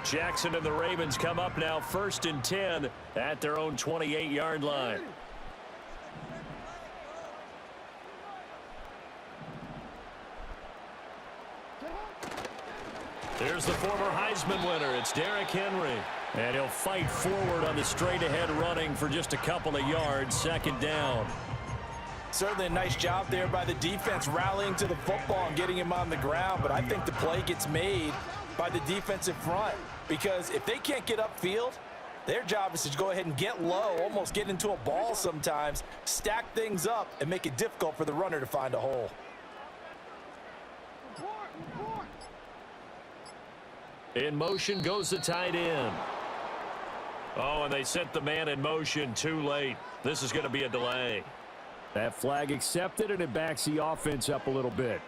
Jackson and the Ravens come up now 1st and 10 at their own 28-yard line. There's the former Heisman winner. It's Derrick Henry. And he'll fight forward on the straight-ahead running for just a couple of yards. 2nd down. Certainly a nice job there by the defense rallying to the football and getting him on the ground. But I think the play gets made by the defensive front, because if they can't get upfield, their job is to go ahead and get low, almost get into a ball sometimes, stack things up, and make it difficult for the runner to find a hole. In motion goes the tight end. Oh, and they sent the man in motion too late. This is going to be a delay. That flag accepted, and it backs the offense up a little bit.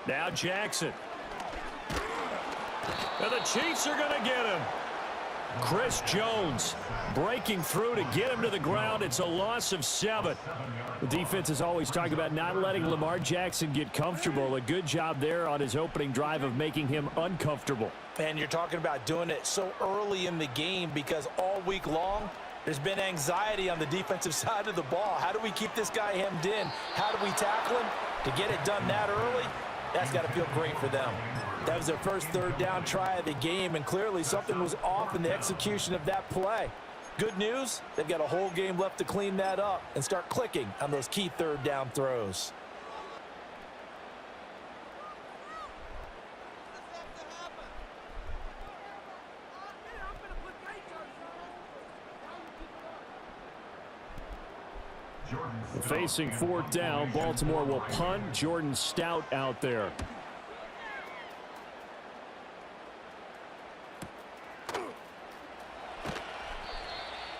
Now Jackson. And the Chiefs are going to get him. Chris Jones breaking through to get him to the ground. It's a loss of 7. The defense is always talking about not letting Lamar Jackson get comfortable. A good job there on his opening drive of making him uncomfortable. And you're talking about doing it so early in the game, because all week long there's been anxiety on the defensive side of the ball. How do we keep this guy hemmed in? How do we tackle him? To get it done that early, that's got to feel great for them. That was their first 3rd down try of the game, and clearly something was off in the execution of that play. Good news, they've got a whole game left to clean that up and start clicking on those key 3rd down throws. Facing 4th down, Baltimore will punt. Jordan Stout out there.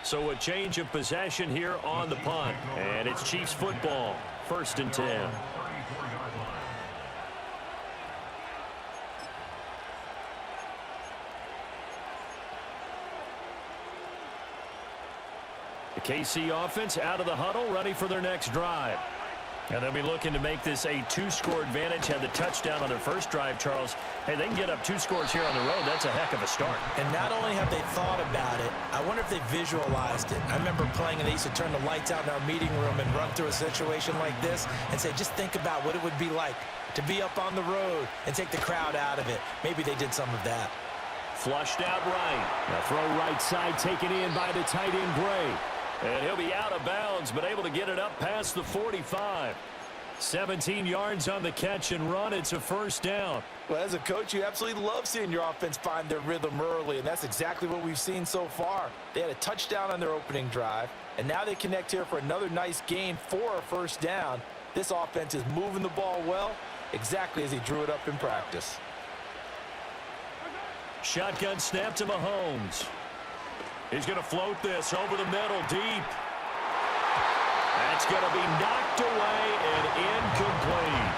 So a change of possession here on the punt. And it's Chiefs football. 1st and 10. The KC offense out of the huddle, ready for their next drive. And they'll be looking to make this a 2-score advantage. Had the touchdown on their first drive, Charles. Hey, they can get up 2 scores here on the road. That's a heck of a start. And not only have they thought about it, I wonder if they visualized it. I remember playing, and they used to turn the lights out in our meeting room and run through a situation like this and say, just think about what it would be like to be up on the road and take the crowd out of it. Maybe they did some of that. Flushed out right. The throw right side taken in by the tight end, Gray. And he'll be out of bounds, but able to get it up past the 45. 17 yards on the catch and run. It's a 1st down. Well, as a coach, you absolutely love seeing your offense find their rhythm early, and that's exactly what we've seen so far. They had a touchdown on their opening drive, and now they connect here for another nice gain for a 1st down. This offense is moving the ball well, exactly as he drew it up in practice. Shotgun snap to Mahomes. He's going to float this over the middle deep. That's going to be knocked away and incomplete.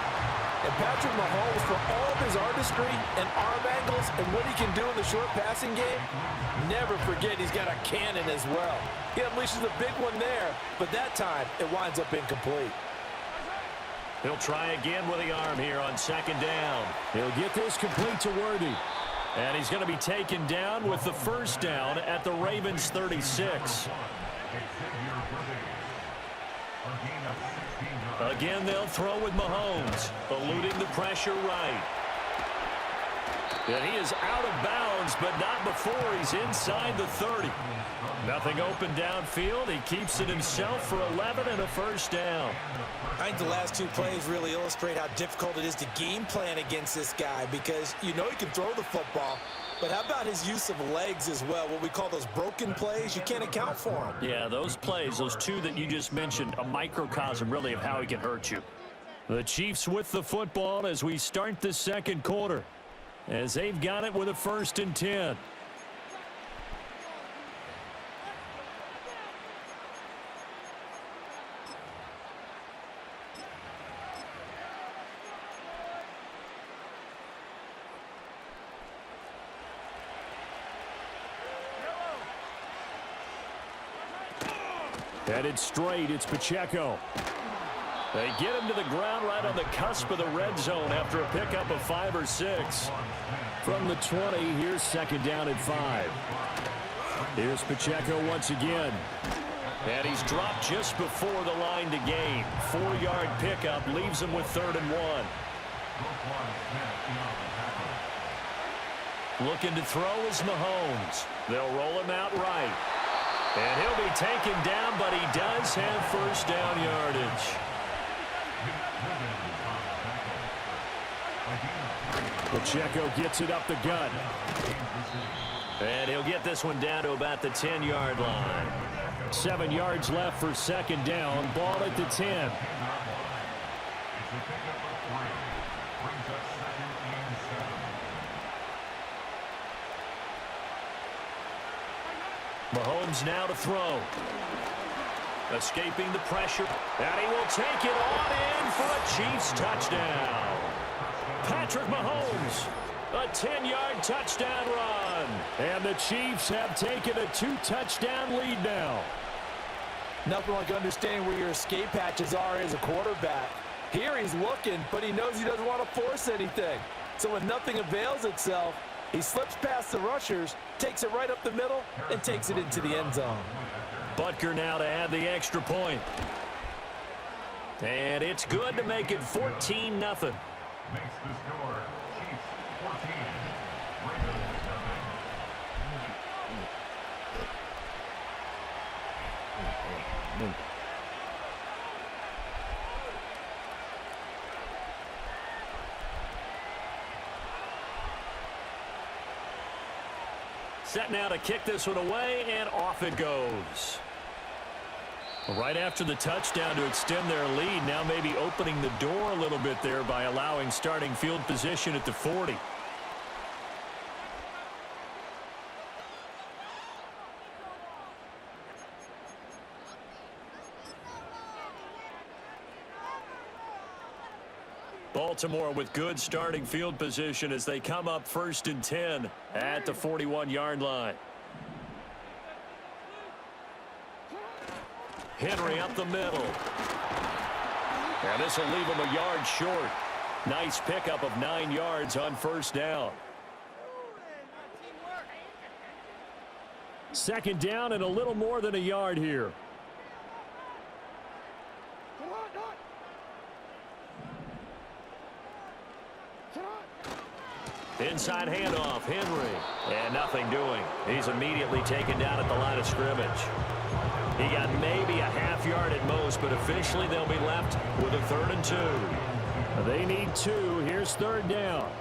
And Patrick Mahomes, for all of his artistry and arm angles and what he can do in the short passing game, never forget he's got a cannon as well. He unleashes a big one there, but that time it winds up incomplete. He'll try again with the arm here on 2nd down. He'll get this complete to Worthy. And he's going to be taken down with the 1st down at the Ravens 36. Again, they'll throw with Mahomes, eluding the pressure right. And he is out of bounds, but not before he's inside the 30. Nothing open downfield. He keeps it himself for 11 and a 1st down. I think the last 2 plays really illustrate how difficult it is to game plan against this guy, because you know he can throw the football, but how about his use of legs as well? What we call those broken plays, you can't account for them. Yeah, those plays, those 2 that you just mentioned, a microcosm really of how he can hurt you. The Chiefs with the football as we start the 2nd quarter, as they've got it with a 1st and 10. Headed straight, it's Pacheco. They get him to the ground right on the cusp of the red zone after a pickup of 5 or 6. From the 20, here's second down at 5. Here's Pacheco once again. And he's dropped just before the line to gain. 4-yard pickup leaves him with 3rd and 1. Looking to throw is Mahomes. They'll roll him out right. And he'll be taken down, but he does have first down yardage. Pacheco gets it up the gut. And he'll get this one down to about the 10-yard line. 7 yards left for second down. Ball at the 10. Mahomes now to throw. Escaping the pressure. And he will take it on in for a Chiefs touchdown. Patrick Mahomes, a 10-yard touchdown run. And the Chiefs have taken a 2-touchdown lead now. Nothing like understanding where your escape hatches are as a quarterback. Here he's looking, but he knows he doesn't want to force anything. So when nothing avails itself, he slips past the rushers, takes it right up the middle, and takes it into the end zone. Butker now to add the extra point. And it's good to make it 14-0. Makes the score Chiefs 14, Ravens 7. Set now to kick this one away, and off it goes. Right after the touchdown to extend their lead, now maybe opening the door a little bit there by allowing starting field position at the 40. Baltimore with good starting field position as they come up 1st and 10 at the 41-yard line. Henry up the middle. And this will leave him a yard short. Nice pickup of 9 yards on 1st down. Second down and a little more than a yard here. Inside handoff, Henry. And nothing doing. He's immediately taken down at the line of scrimmage. He got maybe a half yard at most, but officially they'll be left with a 3rd and 2. They need 2. Here's 3rd down.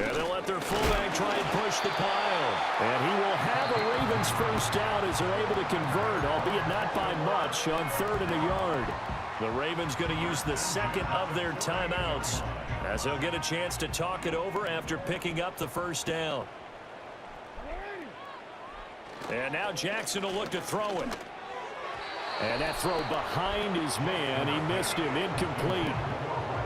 And they'll let their fullback try and push the pile. And he will have a Ravens first down as they're able to convert, albeit not by much, on 3rd and a yard. The Ravens going to use the second of their timeouts as they'll get a chance to talk it over after picking up the 1st down. And now Jackson will look to throw it. And that throw behind his man. He missed him. Incomplete.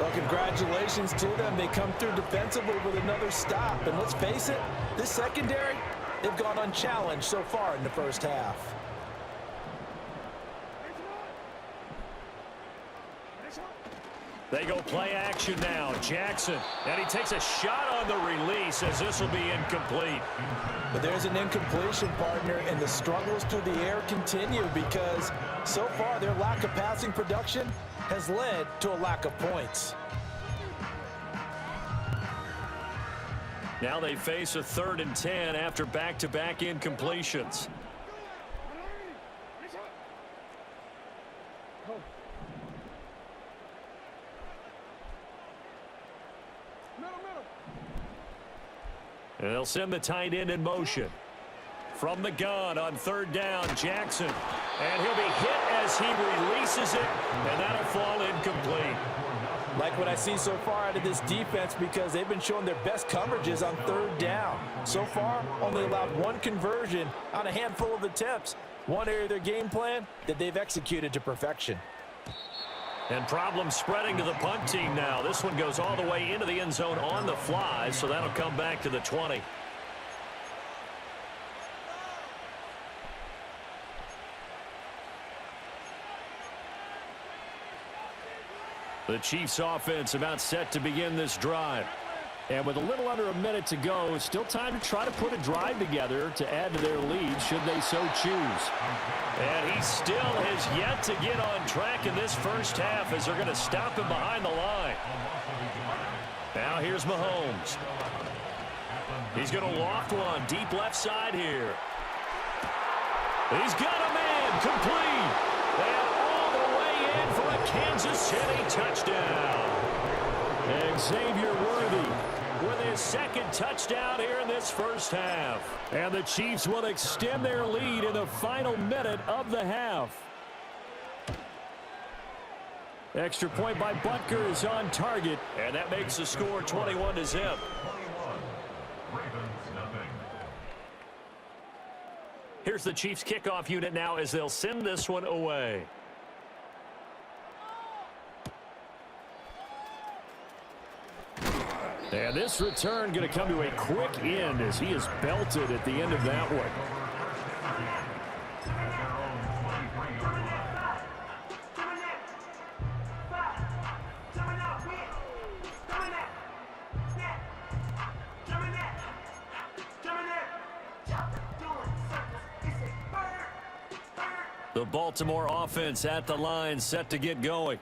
Well, congratulations to them. They come through defensively with another stop. And let's face it, this secondary, they've gone unchallenged so far in the first half. They go play action now. Jackson. And he takes a shot on the release as this will be incomplete. But there's an incompletion, partner, and the struggles through the air continue because so far their lack of passing production has led to a lack of points. Now they face a 3rd and 10 after back-to-back incompletions. And they'll send the tight end in motion. From the gun on 3rd down, Jackson. And he'll be hit as he releases it, and that'll fall incomplete. Like what I see so far out of this defense because they've been showing their best coverages on 3rd down. So far, only allowed 1 conversion on a handful of attempts. One area of their game plan that they've executed to perfection. And problems spreading to the punt team now. This one goes all the way into the end zone on the fly, so that'll come back to the 20. The Chiefs offense about set to begin this drive. And with a little under a minute to go, still time to try to put a drive together to add to their lead should they so choose. And he still has yet to get on track in this first half as they're going to stop him behind the line. Now here's Mahomes. He's going to loft one deep left side here. He's got a man complete. And all the way in for a Kansas City touchdown. Xavier Worthy with his second touchdown here in this first half. And the Chiefs will extend their lead in the final minute of the half. Extra point by Butker is on target. And that makes the score 21-0. Here's the Chiefs kickoff unit now as they'll send this one away. And this return going to come to a quick end as he is belted at the end of that one. The Baltimore offense at the line, set to get going.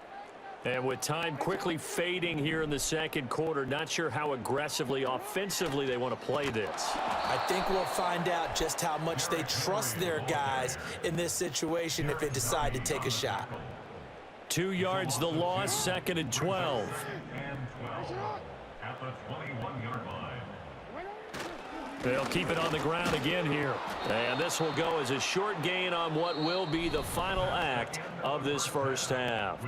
And with time quickly fading here in the second quarter, not sure how aggressively, offensively they want to play this. I think we'll find out just how much they trust their guys in this situation if they decide to take a shot. 2 yards the loss, 2nd and 12. At the 21-yard line. They'll keep it on the ground again here. And this will go as a short gain on what will be the final act of this first half.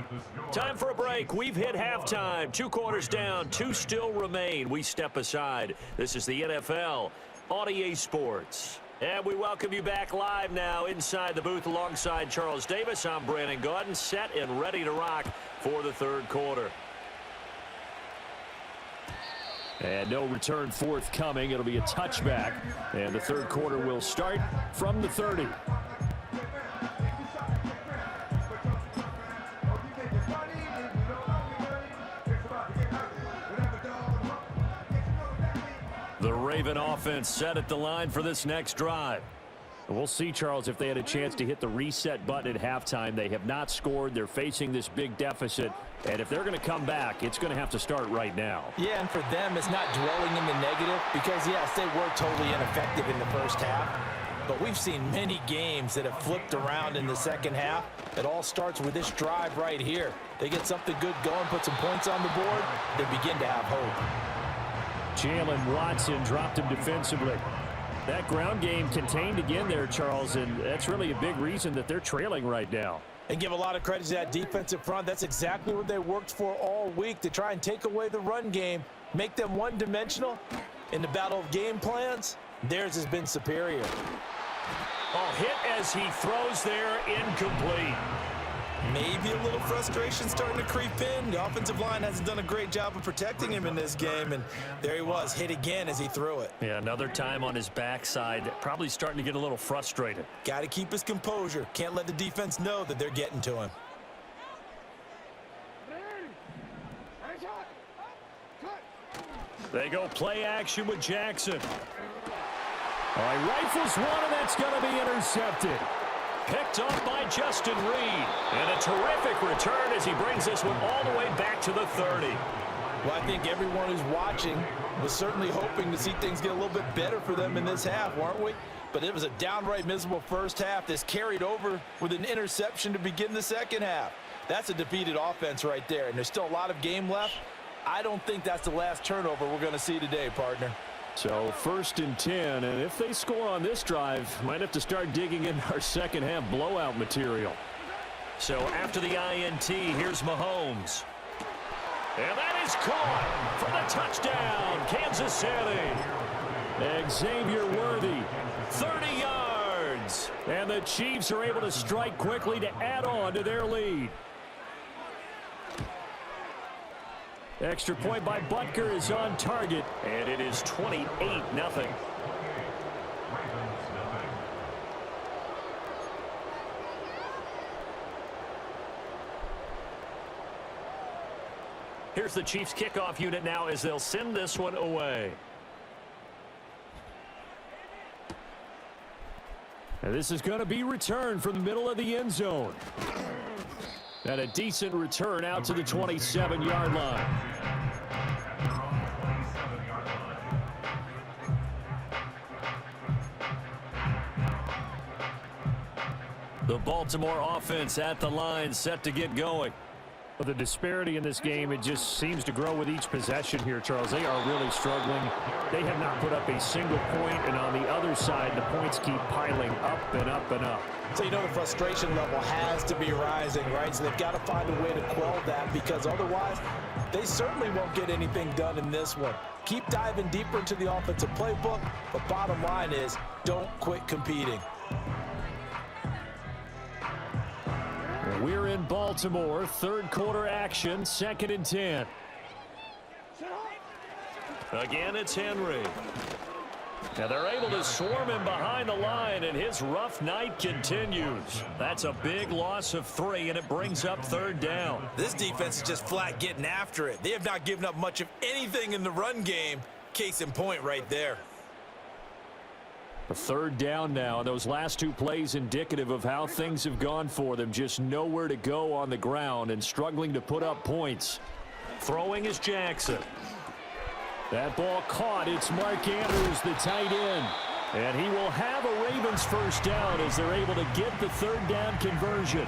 Time for a break. We've hit halftime. 2 quarters down, 2 still remain. We step aside. This is the NFL on EA Sports. And we welcome you back live now inside the booth alongside Charles Davis. I'm Brandon Gaudin, set and ready to rock for the third quarter. And no return forthcoming. It'll be a touchback. And the third quarter will start from the 30. The Raven offense set at the line for this next drive. We'll see, Charles, if they had a chance to hit the reset button at halftime. They have not scored. They're facing this big deficit. And if they're going to come back, it's going to have to start right now. Yeah, and for them, it's not dwelling in the negative because, yes, they were totally ineffective in the first half. But we've seen many games that have flipped around in the second half. It all starts with this drive right here. They get something good going, put some points on the board, they begin to have hope. Jalen Watson dropped him defensively. That ground game contained again there, Charles, and that's really a big reason that they're trailing right now. And give a lot of credit to that defensive front. That's exactly what they worked for all week, to try and take away the run game, make them one-dimensional. In the battle of game plans, theirs has been superior. Oh, hit as he throws there, incomplete. Maybe a little frustration starting to creep in. The offensive line hasn't done a great job of protecting him in this game, and there he was, hit again as he threw it. Yeah, another time on his backside, probably starting to get a little frustrated. Got to keep his composure. Can't let the defense know that they're getting to him. They go play action with Jackson. All right, rifles one, and that's going to be intercepted. Picked up by Justin Reed. And a terrific return as he brings this one all the way back to the 30. Well, I think everyone who's watching was certainly hoping to see things get a little bit better for them in this half, weren't we? But it was a downright miserable first half. This carried over with an interception to begin the second half. That's a defeated offense right there, and there's still a lot of game left. I don't think that's the last turnover we're going to see today, partner. So 1st and 10, and if they score on this drive, might have to start digging in our second half blowout material. So after the INT, here's Mahomes. And that is caught for the touchdown, Kansas City. Xavier Worthy. 30 yards. And the Chiefs are able to strike quickly to add on to their lead. Extra point by Butker is on target. And it is 28-0. Here's the Chiefs kickoff unit now as they'll send this one away. And this is going to be returned from the middle of the end zone. And a decent return out to the 27-yard line. The Baltimore offense at the line, set to get going. Well, the disparity in this game, it just seems to grow with each possession here, Charles. They are really struggling. They have not put up a single point, and on the other side, the points keep piling up and up and up. So you know the frustration level has to be rising, right? So they've got to find a way to quell that, because otherwise they certainly won't get anything done in this one. Keep diving deeper into the offensive playbook, but bottom line is don't quit competing. We're in Baltimore, third quarter action, 2nd and 10. Again, it's Henry. Now they're able to swarm him behind the line, and his rough night continues. That's a big loss of 3, and it brings up 3rd down. This defense is just flat getting after it. They have not given up much of anything in the run game. Case in point right there. A 3rd down now, and those last 2 plays indicative of how things have gone for them. Just nowhere to go on the ground and struggling to put up points. Throwing is Jackson. That ball caught. It's Mark Andrews, the tight end. And he will have a Ravens first down as they're able to get the 3rd down conversion.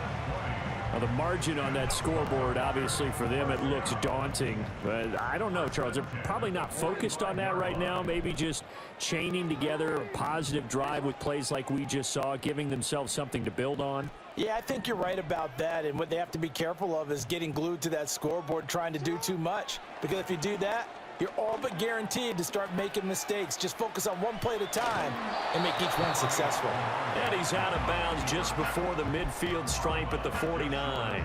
Now, the margin on that scoreboard, obviously, for them, it looks daunting. But I don't know, Charles. They're probably not focused on that right now. Maybe just chaining together a positive drive with plays like we just saw, giving themselves something to build on. Yeah, I think you're right about that. And what they have to be careful of is getting glued to that scoreboard, trying to do too much. Because if you do that, you're all but guaranteed to start making mistakes. Just focus on one play at a time and make each one successful. And he's out of bounds just before the midfield stripe at the 49.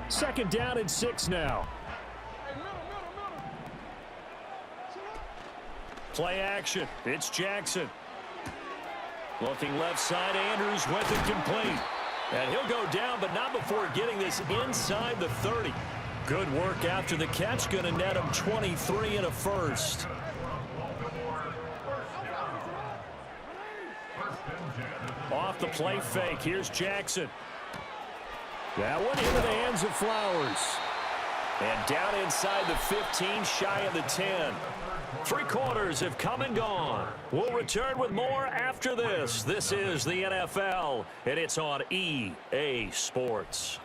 2nd down and 6 now. Play action. It's Jackson. Looking left side, Andrews with it complete. And he'll go down, but not before getting this inside the 30. Good work after the catch. Going to net him 23 and a first. Off the play fake. Here's Jackson. That one into the hands of Flowers. And down inside the 15, shy of the 10. 3 quarters have come and gone. We'll return with more after this. This is the NFL, and it's on EA Sports.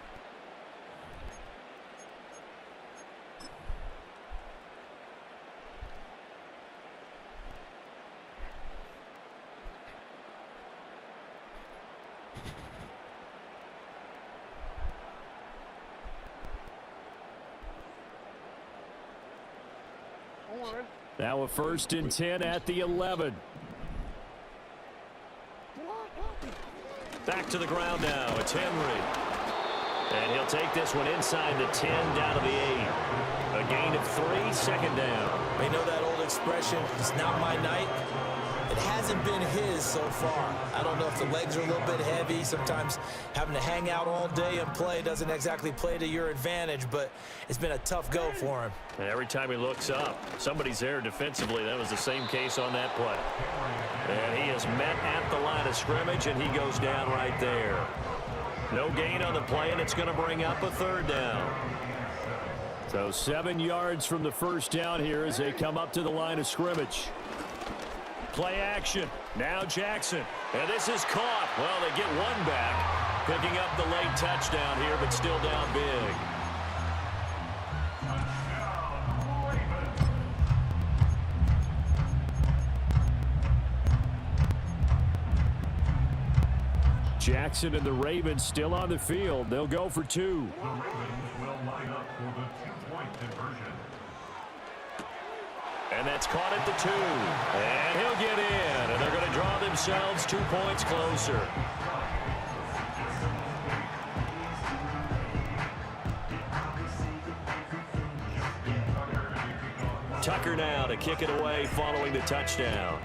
Now a 1st and 10 at the 11. Back to the ground now. It's Henry. And he'll take this one inside the 10, down to the 8. A gain of 3, 2nd down. You know that old expression, it's not my night? It hasn't been his so far. I don't know if the legs are a little bit heavy. Sometimes having to hang out all day and play doesn't exactly play to your advantage, but it's been a tough go for him. And every time he looks up, somebody's there defensively. That was the same case on that play. And he is met at the line of scrimmage, and he goes down right there. No gain on the play, and it's going to bring up a 3rd down. So 7 yards from the first down here as they come up to the line of scrimmage. Play action. Now Jackson. And this is caught. Well, they get one back. Picking up the late touchdown here, but still down big. Jackson and the Ravens still on the field. They'll go for 2. The Ravens will line up for the 2-point conversion. And that's caught at the 2. And he'll get in. And they're going to draw themselves 2 points closer. Tucker now to kick it away following the touchdown.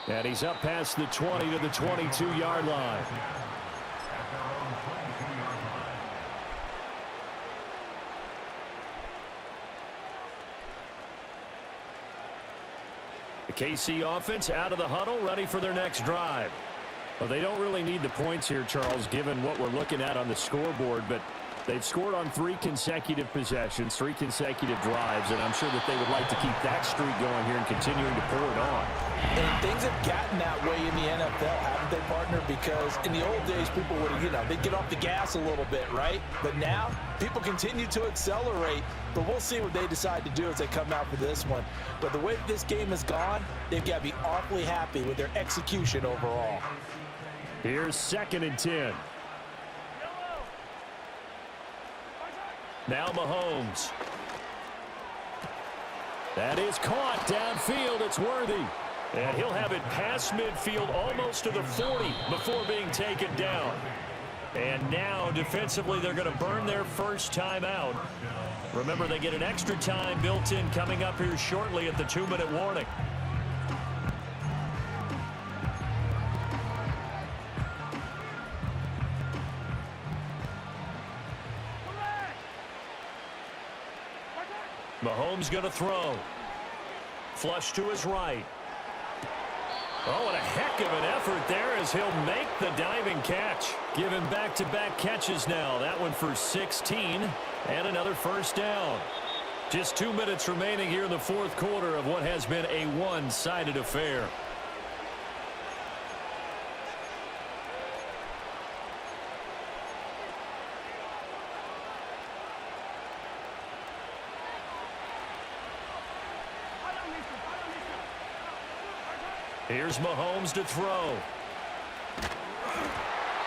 And he's up past the 20 to the 22-yard line. The KC offense out of the huddle, ready for their next drive. Well, they don't really need the points here, Charles, given what we're looking at on the scoreboard, but they've scored on 3 consecutive possessions, 3 consecutive drives, and I'm sure that they would like to keep that streak going here and continuing to pour it on. And things have gotten that way in the NFL, haven't they, partner? Because in the old days, people would, they'd get off the gas a little bit, right? But now, people continue to accelerate. But we'll see what they decide to do as they come out for this one. But the way this game has gone, they've got to be awfully happy with their execution overall. Here's 2nd and 10. Now Mahomes. That is caught downfield. It's Worthy. And he'll have it past midfield almost to the 40 before being taken down. And now defensively they're going to burn their first time out. Remember, they get an extra time built in coming up here shortly at the 2-minute warning. Mahomes going to throw. Flush to his right. Oh, and a heck of an effort there as he'll make the diving catch. Given back-to-back catches now. That one for 16 and another first down. Just 2 minutes remaining here in the 4th quarter of what has been a one-sided affair. Here's Mahomes to throw.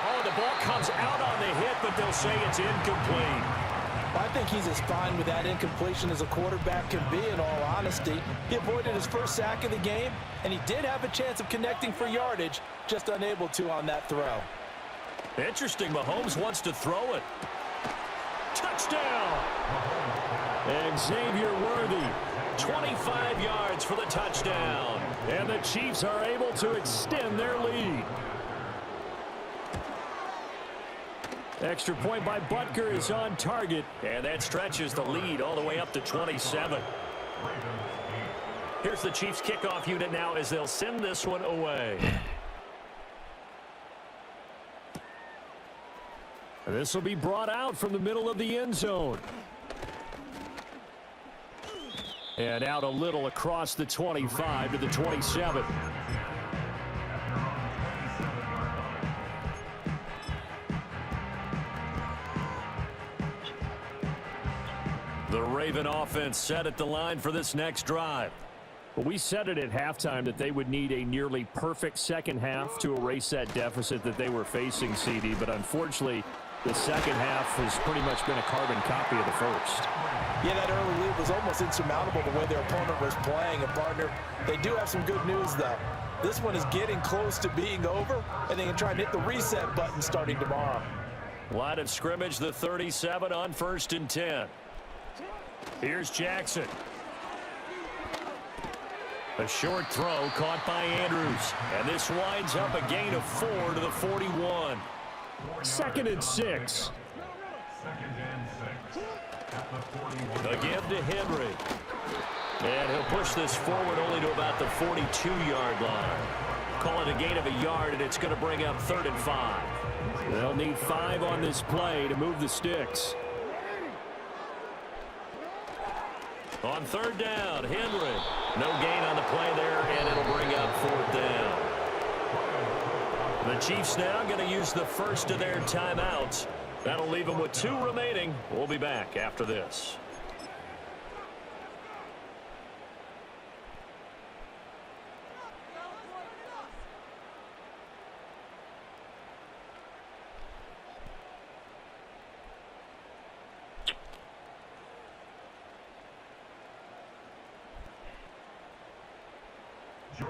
Oh, the ball comes out on the hit, but they'll say it's incomplete. I think he's as fine with that incompletion as a quarterback can be, in all honesty. He avoided his first sack of the game, and he did have a chance of connecting for yardage, just unable to on that throw. Interesting. Mahomes wants to throw it. Touchdown! Xavier Worthy. 25 yards for the touchdown. And the Chiefs are able to extend their lead. Extra point by Butker is on target. And that stretches the lead all the way up to 27. Here's the Chiefs kickoff unit now as they'll send this one away. This will be brought out from the middle of the end zone. And out a little across the 25 to the 27. The Raven offense set at the line for this next drive. Well, we said it at halftime that they would need a nearly perfect second half to erase that deficit that they were facing, CD. But unfortunately, the second half has pretty much been a carbon copy of the first. Yeah, that early lead was almost insurmountable the way their opponent was playing. And, partner, they do have some good news, though. This one is getting close to being over, and they can try and hit the reset button starting tomorrow. Line of scrimmage, the 37 on 1st and 10. Here's Jackson. A short throw caught by Andrews. And this winds up a gain of 4 to the 41. 2nd and 6. Again to Henry. And he'll push this forward only to about the 42-yard line. Call it a gain of a yard, and it's going to bring up 3rd and 5. They'll need 5 on this play to move the sticks. On 3rd down, Henry. No gain on the play there, and it'll bring up 4th down. The Chiefs now going to use the first of their timeouts. That'll leave them with 2 remaining. We'll be back after this.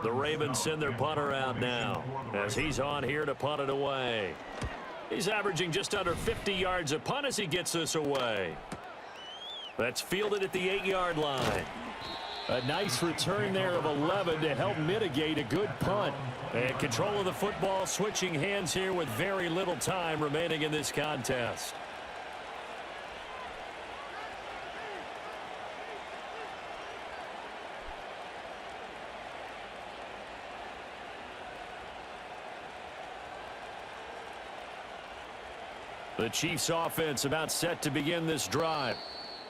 The Ravens send their punter out now as he's on here to punt it away. He's averaging just under 50 yards a punt as he gets this away. That's fielded at the 8-yard line. A nice return there of 11 to help mitigate a good punt. And control of the football switching hands here with very little time remaining in this contest. The Chiefs offense about set to begin this drive.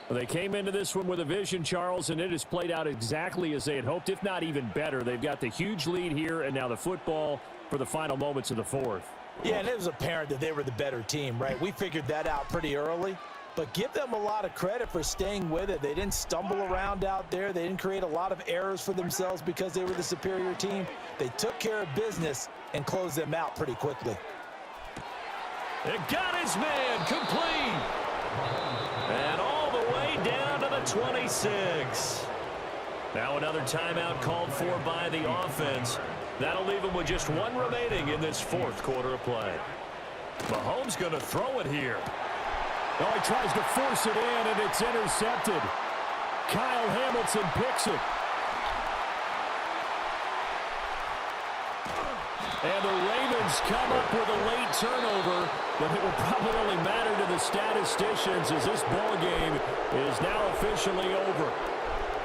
They came into this one with a vision, Charles, and it has played out exactly as they had hoped, if not even better. They've got the huge lead here, and now the football for the final moments of the fourth. Yeah, and it was apparent that they were the better team, right? We figured that out pretty early, but give them a lot of credit for staying with it. They didn't stumble around out there. They didn't create a lot of errors for themselves because they were the superior team. They took care of business and closed them out pretty quickly. It got his man complete. And all the way down to the 26. Now another timeout called for by the offense. That'll leave him with just one remaining in this fourth quarter of play. Mahomes going to throw it here. Oh, he tries to force it in, and it's intercepted. Kyle Hamilton picks it. And the Ravens come up with a late turnover, but it will probably only matter to the statisticians as this ball game is now officially over.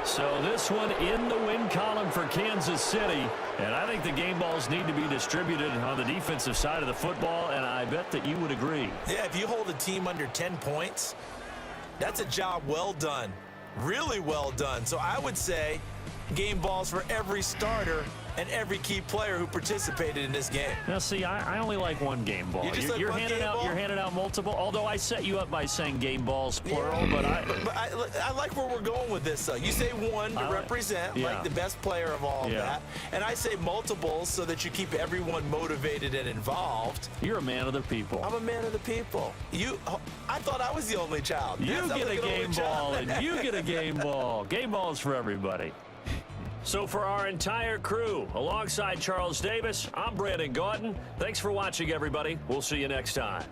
So this one in the win column for Kansas City, and I think the game balls need to be distributed on the defensive side of the football, and I bet that you would agree. Yeah, if you hold a team under 10 points, that's a job well done, really well done. So I would say game balls for every starter and every key player who participated in this game. Now, see, I only like one game ball. You're handing out multiple, although I set you up by saying game balls, plural, but I like where we're going with this, though. You say one to represent, like the best player of all of that, and I say multiples so that you keep everyone motivated and involved. You're a man of the people. I'm a man of the people. I thought I was the only child. You get a game ball, and you get a game ball. Game balls for everybody. So for our entire crew, alongside Charles Davis, I'm Brandon Gaudin. Thanks for watching, everybody. We'll see you next time.